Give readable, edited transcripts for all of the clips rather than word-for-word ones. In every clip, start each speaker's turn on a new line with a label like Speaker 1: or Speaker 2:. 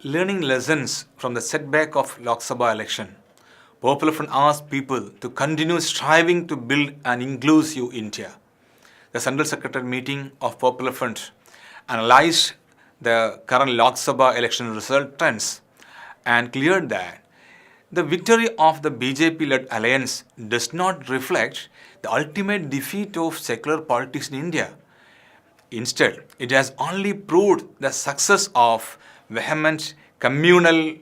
Speaker 1: Learning lessons from the setback of LokSabha election, Popular Front asked people to continue striving to build an inclusive India. The Central Secretariat meeting of Popular Front analyzed the current Lok Sabha election result trends and cleared that the victory of the BJP-led alliance does not reflect the ultimate defeat of secular politics in India. Instead, it has only proved the success of vehement communal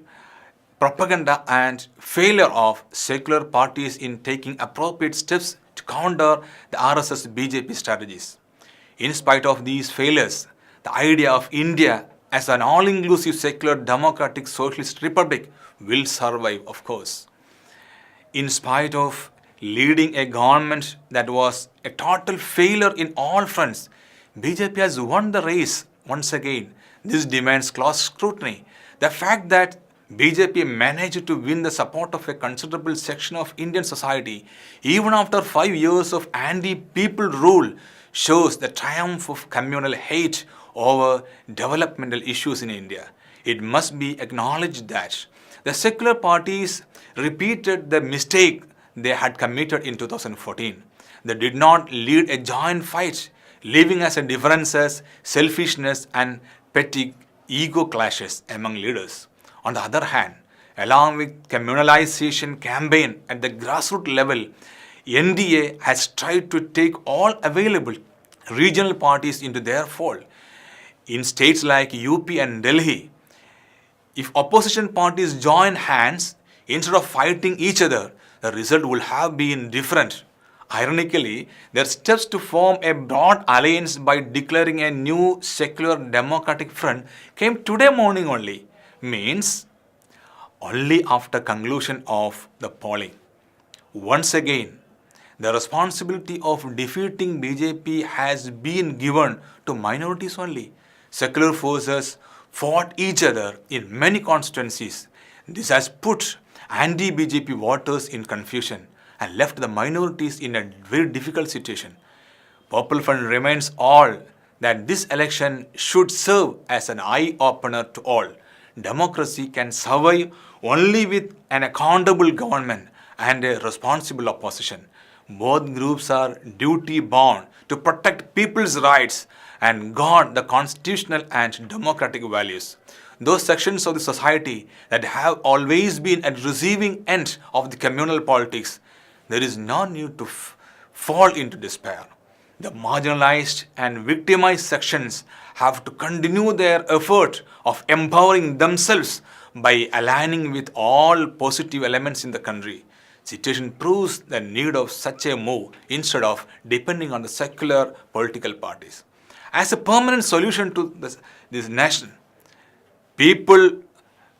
Speaker 1: propaganda and failure of secular parties in taking appropriate steps to counter the RSS BJP strategies. In spite of these failures, the idea of India as an all-inclusive secular democratic socialist republic will survive, of course. In spite of leading a government that was a total failure in all fronts, BJP has won the race once again. This demands close scrutiny. The fact that BJP managed to win the support of a considerable section of Indian society even after 5 years of anti-people rule shows the triumph of communal hate over developmental issues in India. It must be acknowledged that the secular parties repeated the mistake they had committed in 2014. They did not lead a joint fight, leaving as a differences, selfishness and petty ego clashes among leaders. On the other hand, along with communalization campaign at the grassroots level, NDA has tried to take all available regional parties into their fold. In states like UP and Delhi, if opposition parties join hands instead of fighting each other, the result would have been different. Ironically, their steps to form a broad alliance by declaring a new secular democratic front came today morning only, means only after conclusion of the polling. Once again, the responsibility of defeating BJP has been given to minorities only. Secular forces fought each other in many constituencies. This has put anti-BJP voters in confusion and left the minorities in a very difficult situation. Popular Front remains all that this election should serve as an eye-opener to all. Democracy can survive only with an accountable government and a responsible opposition. Both groups are duty-bound to protect people's rights and guard the constitutional and democratic values. Those sections of the society that have always been at receiving end of the communal politics, there is no need to fall into despair. The marginalized and victimized sections have to continue their effort of empowering themselves by aligning with all positive elements in the country. Situation proves the need of such a move instead of depending on the secular political parties. As a permanent solution to this nation, people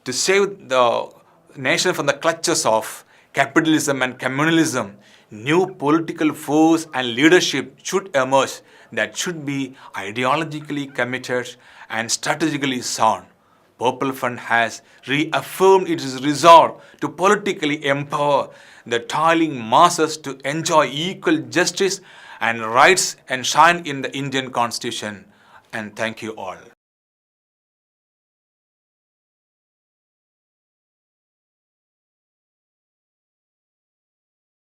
Speaker 1: to save the nation from the clutches of capitalism and communalism, new political force and leadership should emerge that should be ideologically committed and strategically sound. Popular Front has reaffirmed its resolve to politically empower the toiling masses to enjoy equal justice and rights enshrined in the Indian Constitution. And thank you all.